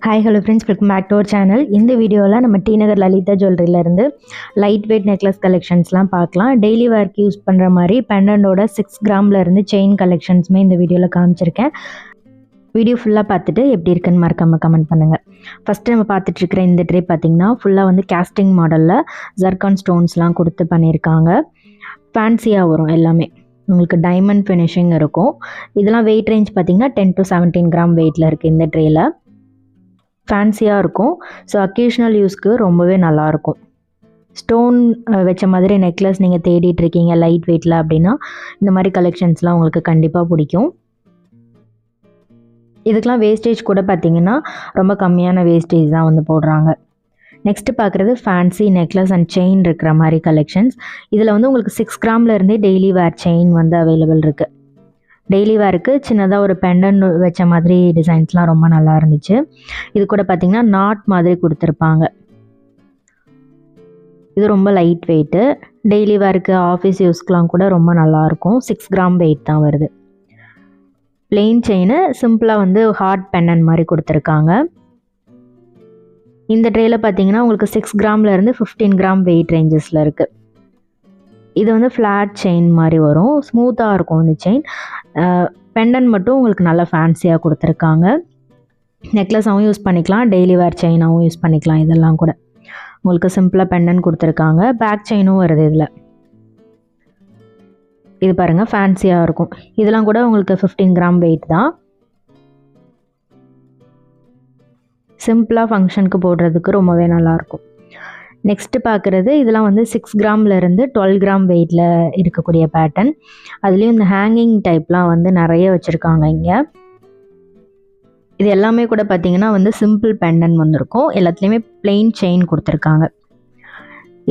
Hi hello friends, welcome back to our channel. இந்த வீடியோவில் நம்ம டி நகர் லலிதா ஜுவல்லரியிலேருந்து லைட் வெயிட் நெக்லஸ் கலெக்ஷன்ஸ்லாம் பார்க்கலாம். டெய்லி வேர்க்கு யூஸ் பண்ணுற மாதிரி பெண்டண்டோட 6 கிராம்லேருந்து செயின் கலெக்ஷன்ஸுமே இந்த வீடியோவில் காமிச்சிருக்கேன். வீடியோ ஃபுல்லாக பார்த்துட்டு எப்படி இருக்குன்னு மறக்காமல் கமெண்ட் பண்ணுங்கள். ஃபஸ்ட்டு நம்ம பார்த்துட்ருக்கிற இந்த ட்ரே பார்த்திங்கன்னா ஃபுல்லாக வந்து கேஸ்டிங் மாடலில் ஜர்கான் ஸ்டோன்ஸ்லாம் கொடுத்து பண்ணியிருக்காங்க. ஃபேன்சியாக வரும் எல்லாமே. உங்களுக்கு டைமண்ட் ஃபினிஷிங் இருக்கும். இதெல்லாம் வெயிட் ரேஞ்ச் பார்த்திங்கன்னா 10 to 17 கிராம் வெயிட்டில் இருக்குது இந்த ட்ரேயில். ஃபேன்சியாக இருக்கும். ஸோ அக்கேஷ்னல் யூஸ்க்கு ரொம்பவே நல்லாயிருக்கும். ஸ்டோன் வச்ச மாதிரி நெக்லஸ் நீங்கள் தேடிட்டுருக்கீங்க லைட் வெயிட்டில் அப்படின்னா இந்த மாதிரி கலெக்ஷன்ஸ்லாம் உங்களுக்கு கண்டிப்பாக பிடிக்கும். இதுக்கெலாம் வேஸ்டேஜ் கூட பார்த்திங்கன்னா ரொம்ப கம்மியான வேஸ்டேஜ் தான் வந்து போடுறாங்க. நெக்ஸ்ட்டு பார்க்குறது ஃபேன்சி நெக்லஸ் அண்ட் செயின் இருக்கிற மாதிரி கலெக்ஷன்ஸ். இதில் வந்து உங்களுக்கு 6 கிராம்லேருந்தே டெய்லி வேர் செயின் வந்து அவைலபிள் இருக்குது. டெய்லி வேருக்கு சின்னதாக ஒரு பெண்டன் வச்ச மாதிரி டிசைன்ஸ்லாம் ரொம்ப நல்லா இருந்துச்சு. இது கூட பார்த்திங்கன்னா நாட் மாதிரி கொடுத்துருப்பாங்க. இது ரொம்ப லைட் வெயிட்டு. டெய்லி வேருக்கு ஆஃபீஸ் யூஸ்க்கெலாம் கூட ரொம்ப நல்லாயிருக்கும். 6 கிராம் வெயிட் தான் வருது. பிளெயின் செயின் சிம்பிளாக வந்து ஹார்ட் பெண்டன் மாதிரி கொடுத்துருக்காங்க. இந்த ட்ரேயில் பார்த்திங்கன்னா உங்களுக்கு 6 கிராம்லேருந்து 15 கிராம் வெயிட் ரேஞ்சஸில் இருக்குது. இது வந்து ஃப்ளாட் செயின் மாதிரி வரும். ஸ்மூத்தாக இருக்கும் இந்த செயின். பெண்டன் மட்டும் உங்களுக்கு நல்லா ஃபேன்சியாக கொடுத்துருக்காங்க. நெக்லஸாகவும் யூஸ் பண்ணிக்கலாம், டெய்லி வேர் செயினாகவும் யூஸ் பண்ணிக்கலாம். இதெல்லாம் கூட உங்களுக்கு சிம்பிளாக பெண்டன் கொடுத்துருக்காங்க. பேக் செயினும் வருது இதில். இது பாருங்கள், ஃபேன்சியாக இருக்கும். இதெல்லாம் கூட உங்களுக்கு 15 கிராம் வெயிட் தான். சிம்பிளாக ஃபங்க்ஷனுக்கு போடுறதுக்கு ரொம்பவே நல்லாயிருக்கும். நெக்ஸ்ட்டு பார்க்குறது இதெல்லாம் வந்து 6 கிராம்லேருந்து 12 கிராம் வெயிட்டில் இருக்கக்கூடிய பேட்டர்ன். அதுலேயும் இந்த ஹேங்கிங் டைப்லாம் வந்து நிறைய வச்சுருக்காங்க இங்கே. இது எல்லாமே கூட பார்த்திங்கன்னா வந்து சிம்பிள் பெண்டன் வந்திருக்கும். எல்லாத்துலேயுமே பிளெயின் செயின் கொடுத்துருக்காங்க.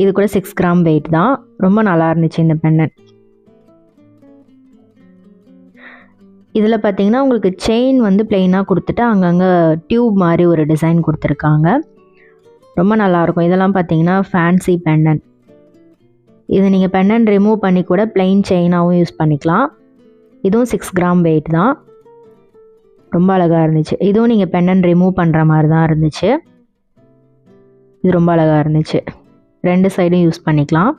இது கூட 6 கிராம் வெயிட் தான். ரொம்ப நல்லா இருந்துச்சு இந்த பெண்டன். இதில் பார்த்திங்கன்னா உங்களுக்கு செயின் வந்து பிளெயினாக கொடுத்துட்டு அங்கங்கே டியூப் மாதிரி ஒரு டிசைன் கொடுத்துருக்காங்க. ரொம்ப நல்லாயிருக்கும். இதெல்லாம் பார்த்தீங்கன்னா ஃபேன்சி பெண்டன். இது நீங்கள் பெண்டன் ரிமூவ் பண்ணி கூட பிளெயின் செயினாகவும் யூஸ் பண்ணிக்கலாம். இதுவும் 6 கிராம் வெயிட் தான். ரொம்ப அழகாக இருந்துச்சு. இதுவும் நீங்கள் பெண்டன் ரிமூவ் பண்ணுற மாதிரி தான் இருந்துச்சு. இது ரொம்ப அழகாக இருந்துச்சு. 2 சைடும் யூஸ் பண்ணிக்கலாம்.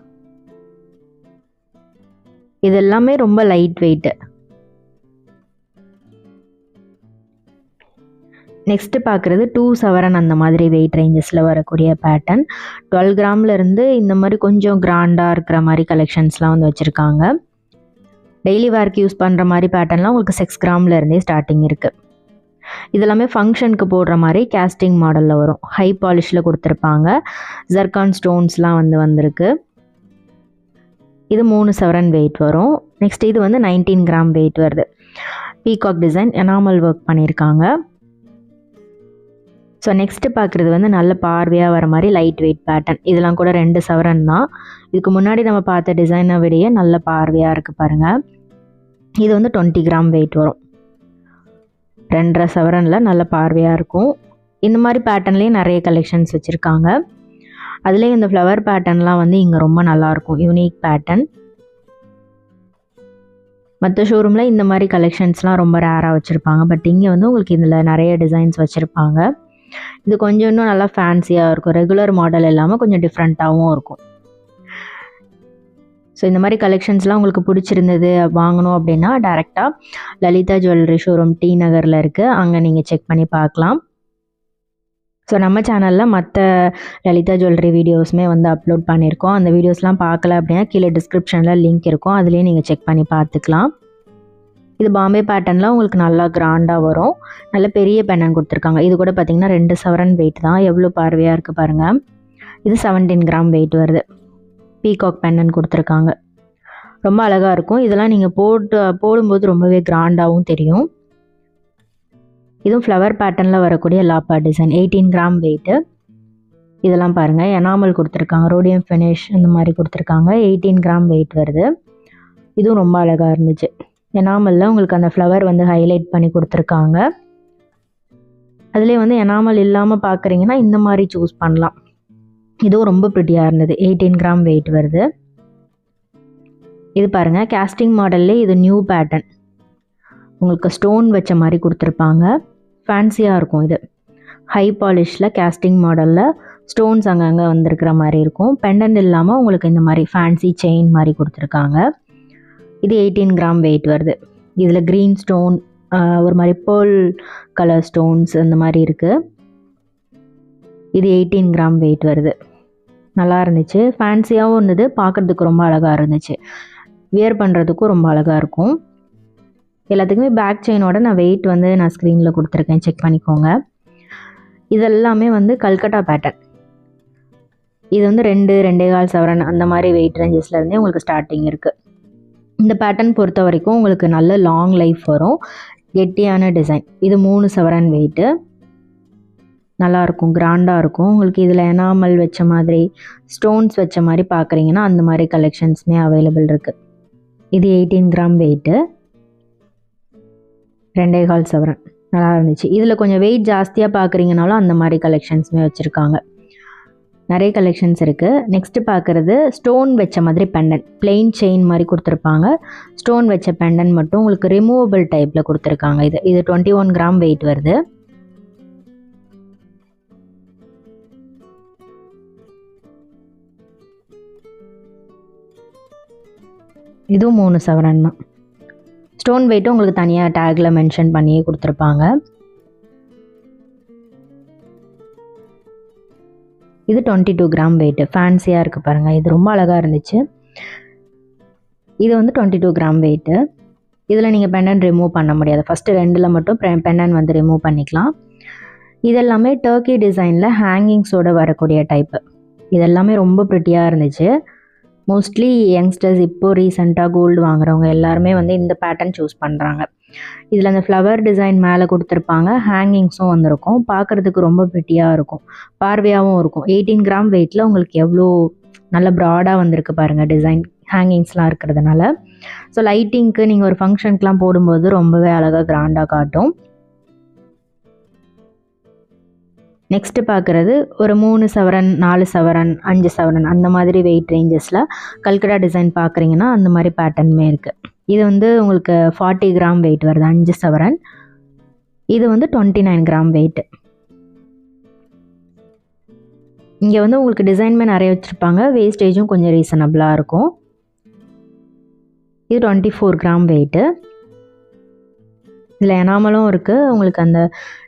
இது எல்லாமே ரொம்ப லைட் வெயிட்டு. நெக்ஸ்ட்டு பார்க்குறது 2 சவரன் அந்த மாதிரி வெயிட் ரேஞ்சஸில் வரக்கூடிய பேட்டர்ன். 12 கிராம்லேருந்து இந்த மாதிரி கொஞ்சம் கிராண்டாக இருக்கிற மாதிரி கலெக்ஷன்ஸ்லாம் வந்து வச்சுருக்காங்க. டெய்லி வேர்க்கு யூஸ் பண்ணுற மாதிரி பேட்டர்ன்லாம் உங்களுக்கு 6 கிராம்லேருந்தே ஸ்டார்டிங் இருக்குது. இதெல்லாமே ஃபங்க்ஷனுக்கு போடுற மாதிரி கேஸ்டிங் மாடலில் வரும். ஹை பாலிஷில் கொடுத்துருப்பாங்க. ஜர்கான் ஸ்டோன்ஸ்லாம் வந்திருக்கு. இது 3 சவரன் வெயிட் வரும். நெக்ஸ்ட் இது வந்து 19 கிராம் வெயிட் வருது. பீகாக் டிசைன் எனாமல் ஒர்க் பண்ணியிருக்காங்க. ஸோ நெக்ஸ்ட்டு பார்க்குறது வந்து நல்ல பார்வையாக வர மாதிரி லைட் வெயிட் பேட்டர்ன். இதெல்லாம் கூட 2 சவரன் தான். இதுக்கு முன்னாடி நம்ம பார்த்த டிசைனை விடையே நல்ல பார்வையாக இருக்குது பாருங்கள். இது வந்து 20 கிராம் வெயிட் வரும். 2.5 சவரனில் நல்ல பார்வையாக இருக்கும். இந்த மாதிரி பேட்டர்ன்லேயே நிறைய கலெக்ஷன்ஸ் வச்சுருக்காங்க. அதுலேயும் இந்த ஃப்ளவர் பேட்டர்ன்லாம் வந்து இங்கே ரொம்ப நல்லாயிருக்கும். Unique pattern. மற்ற ஷோரூமில் இந்த மாதிரி கலெக்ஷன்ஸ்லாம் ரொம்ப ரேராக வச்சுருப்பாங்க. பட் இங்கே வந்து உங்களுக்கு இதில் நிறைய டிசைன்ஸ் வச்சுருப்பாங்க. இது கொஞ்சம் இன்னும் நல்லா ஃபேன்சியாக இருக்கும். ரெகுலர் மாடல் இல்லாமல் கொஞ்சம் டிஃப்ரெண்ட்டாகவும் இருக்கும். ஸோ இந்த மாதிரி கலெக்ஷன்ஸ்லாம் உங்களுக்கு பிடிச்சிருந்தது வாங்கணும் அப்படின்னா டேரெக்டாக லலிதா ஜுவல்லரி ஷோரூம் டி நகரில் இருக்குது. அங்கே நீங்கள் செக் பண்ணி பார்க்கலாம். ஸோ நம்ம சேனலில் மற்ற லலிதா ஜுவல்லரி வீடியோஸுமே வந்து அப்லோட் பண்ணியிருக்கோம். அந்த வீடியோஸ்லாம் பார்க்கல அப்படின்னா கீழே டிஸ்கிரிப்ஷனில் லிங்க் இருக்கும். அதுலேயே நீங்கள் செக் பண்ணி பார்த்துக்கலாம். இது பாம்பே பேட்டர்னில் உங்களுக்கு நல்லா கிராண்டாக வரும். நல்ல பெரிய பெண்டன் கொடுத்துருக்காங்க. இது கூட பார்த்திங்கன்னா 2 சவரன் வெயிட் தான். எவ்வளோ பார்வையாக இருக்குது பாருங்கள். இது 17 கிராம் வெயிட் வருது. பீகாக் பெண்டன் கொடுத்துருக்காங்க. ரொம்ப அழகாக இருக்கும். இதெல்லாம் நீங்கள் போடும்போது ரொம்பவே கிராண்டாகவும் தெரியும். இதுவும் ஃப்ளவர் பேட்டர்னில் வரக்கூடிய லாப்பா டிசைன். 18 gram weight. இதெல்லாம் பாருங்கள், எனாமல் கொடுத்துருக்காங்க. ரோடியம் ஃபினிஷ் இந்த மாதிரி கொடுத்துருக்காங்க. 18 கிராம் வெயிட் வருது. இதுவும் ரொம்ப அழகாக இருந்துச்சு. எனாமலில் உங்களுக்கு அந்த ஃப்ளவர் வந்து ஹைலைட் பண்ணி கொடுத்துருக்காங்க. அதுலேயே வந்து எனாமல் இல்லாமல் பார்க்குறீங்கன்னா இந்த மாதிரி சூஸ் பண்ணலாம். இதுவும் ரொம்ப ப்ரிட்டியாக இருந்தது. 18 கிராம் வெயிட் வருது. இது பாருங்கள், கேஸ்டிங் மாடல்லே இது நியூ பேட்டர்ன். உங்களுக்கு ஸ்டோன் வச்ச மாதிரி கொடுத்துருப்பாங்க. ஃபேன்சியாக இருக்கும். இது ஹை பாலிஷில் கேஸ்டிங் மாடலில் ஸ்டோன்ஸ் அங்கங்கே வந்திருக்கிற மாதிரி இருக்கும். பெண்டன்ட் இல்லாமல் உங்களுக்கு இந்த மாதிரி ஃபேன்சி செயின் மாதிரி கொடுத்துருக்காங்க. இது 18 கிராம் வெயிட் வருது. இதில் க்ரீன் ஸ்டோன், ஒரு மாதிரி பேர்ல் கலர் ஸ்டோன்ஸ் அந்த மாதிரி இருக்குது. இது 18 கிராம் வெயிட் வருது. நல்லா இருந்துச்சு, ஃபேன்சியாகவும் இருந்தது, பார்க்குறதுக்கு ரொம்ப அழகாக இருந்துச்சு, வியர் பண்ணுறதுக்கும் ரொம்ப அழகாக இருக்கும். எல்லாத்துக்குமே பேக் செயினோட நான் வெயிட் வந்து நான் ஸ்க்ரீனில் கொடுத்துருக்கேன், செக் பண்ணிக்கோங்க. இதெல்லாமே வந்து கல்கட்டா பேட்டர்ன். இது வந்து 2-2.25 சவரன் அந்த மாதிரி வெயிட் ரேஞ்சஸ்லேருந்தே உங்களுக்கு ஸ்டார்டிங் இருக்குது. இந்த பேட்டர்ன் பொறுத்த வரைக்கும் உங்களுக்கு நல்ல லாங் லைஃப் வரும். கெட்டியான டிசைன். இது 3 சவரன் வெயிட்டு. நல்லாயிருக்கும், கிராண்டாக இருக்கும். உங்களுக்கு இதில் எனாமல் வச்ச மாதிரி, ஸ்டோன்ஸ் வச்ச மாதிரி பார்க்குறீங்கன்னா அந்த மாதிரி கலெக்ஷன்ஸுமே அவைலபிள் இருக்குது. இது 18 கிராம் வெயிட்டு, 2.25 சவரன். நல்லா இருந்துச்சு. இதில் கொஞ்சம் வெயிட் ஜாஸ்தியாக பார்க்குறீங்கனாலும் அந்த மாதிரி கலெக்ஷன்ஸுமே வச்சுருக்காங்க. நிறைய கலெக்ஷன்ஸ் இருக்குது. நெக்ஸ்ட்டு பார்க்குறது ஸ்டோன் வச்ச மாதிரி பெண்டன், பிளெயின் செயின் மாதிரி கொடுத்துருப்பாங்க. ஸ்டோன் வச்ச பெண்டன் மட்டும் உங்களுக்கு ரிமூவபிள் டைப்பில் கொடுத்துருக்காங்க. இது 21 கிராம் வெயிட் வருது. இதுவும் 3 சவரன் தான். ஸ்டோன் வெயிட்டும் உங்களுக்கு தனியாக டேக்கில் மென்ஷன் பண்ணியே கொடுத்துருப்பாங்க. இது 22 கிராம் வெயிட்டு. ஃபேன்சியாக இருக்குது பாருங்கள், இது ரொம்ப அழகாக இருந்துச்சு. இது வந்து 22 கிராம் வெயிட்டு. இதில் நீங்கள் பெண்டன் ரிமூவ் பண்ண முடியாது. ஃபஸ்ட்டு 2ல் மட்டும் பெண்டன் வந்து ரிமூவ் பண்ணிக்கலாம். இதெல்லாமே டர்க்கி டிசைனில் ஹேங்கிங்ஸோடு வரக்கூடிய டைப்பு. இதெல்லாமே ரொம்ப ப்ரிட்டியாக இருந்துச்சு. மோஸ்ட்லி யங்ஸ்டர்ஸ் இப்போது ரீசெண்டாக கோல்டு வாங்குறவங்க எல்லாருமே வந்து இந்த பேட்டர்ன் சூஸ் பண்ணுறாங்க. இதில் அந்த ஃப்ளவர் டிசைன் மேலே கொடுத்துருப்பாங்க, ஹேங்கிங்ஸும் வந்திருக்கும். பார்க்குறதுக்கு ரொம்ப ப்ரிட்டியாக இருக்கும், பார்வையாகவும் இருக்கும். 18 கிராம் வெயிட்டில் உங்களுக்கு எவ்வளோ நல்ல ப்ராடாக வந்திருக்கு பாருங்கள் டிசைன், ஹேங்கிங்ஸ்லாம் இருக்கிறதுனால. ஸோ லைட்டிங்க்கு நீங்கள் ஒரு ஃபங்க்ஷனுக்குலாம் போடும்போது ரொம்பவே அழகாக கிராண்டாக காட்டும். நெக்ஸ்ட்டு பார்க்குறது ஒரு 3 சவரன், 4 சவரன், 5 சவரன் அந்த மாதிரி வெயிட் ரேஞ்சஸில் கல்கட்டா டிசைன் பார்க்குறீங்கன்னா அந்த மாதிரி பேட்டர்னுமே இருக்குது. இது வந்து உங்களுக்கு 40 கிராம் வெயிட் வருது, 5 சவரன். இது வந்து 29 கிராம் வெயிட்டு. இங்கே வந்து உங்களுக்கு டிசைன்மே நிறைய வச்சுருப்பாங்க, வேஸ்டேஜும் கொஞ்சம் ரீசனபிளாக இருக்கும். இது 24 கிராம் வெயிட்டு. இதில் எனாமலும் இருக்குது. உங்களுக்கு அந்த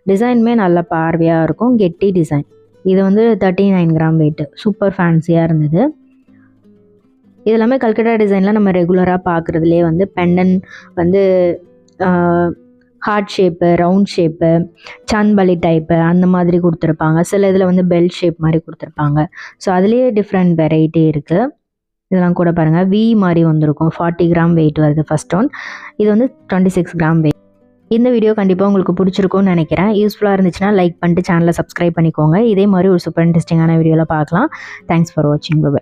டிசைனுமே நல்ல பார்வையாக இருக்கும், கெட்டி டிசைன். இது வந்து 39 கிராம் வெயிட்டு. சூப்பர் ஃபேன்சியாக இருந்தது. இது எல்லாமே கல்கட்டா டிசைனில் நம்ம ரெகுலராக பார்க்குறதுலே வந்து பெண்டன் வந்து ஹார்ட் ஷேப்பு, ரவுண்ட் ஷேப்பு, சன்பலி டைப்பு அந்த மாதிரி கொடுத்துருப்பாங்க. சில இதில் வந்து பெல் ஷேப் மாதிரி கொடுத்துருப்பாங்க. ஸோ அதுலேயே டிஃப்ரெண்ட் வெரைட்டி இருக்குது. இதெல்லாம் கூட பாருங்கள், வி மாதிரி வந்திருக்கும். 40 கிராம் வெயிட் வருது ஃபஸ்ட் ஒன். இது வந்து 26 கிராம் வெயிட். இந்த வீடியோ கண்டிப்பாக உங்களுக்கு பிடிச்சிருக்கும்னு நினைக்கிறேன். யூஸ்ஃபுல்லாக இருந்துச்சுன்னா லைக் பண்ணிட்டு சேனலை சப்ஸ்கிரைப் பண்ணிக்கோங்க. இதே மாதிரி ஒரு சூப்பர் இன்ட்ரெஸ்டிங்கான வீடியோவில் பார்க்கலாம். தேங்க்ஸ் ஃபார் வாட்சிங். பை.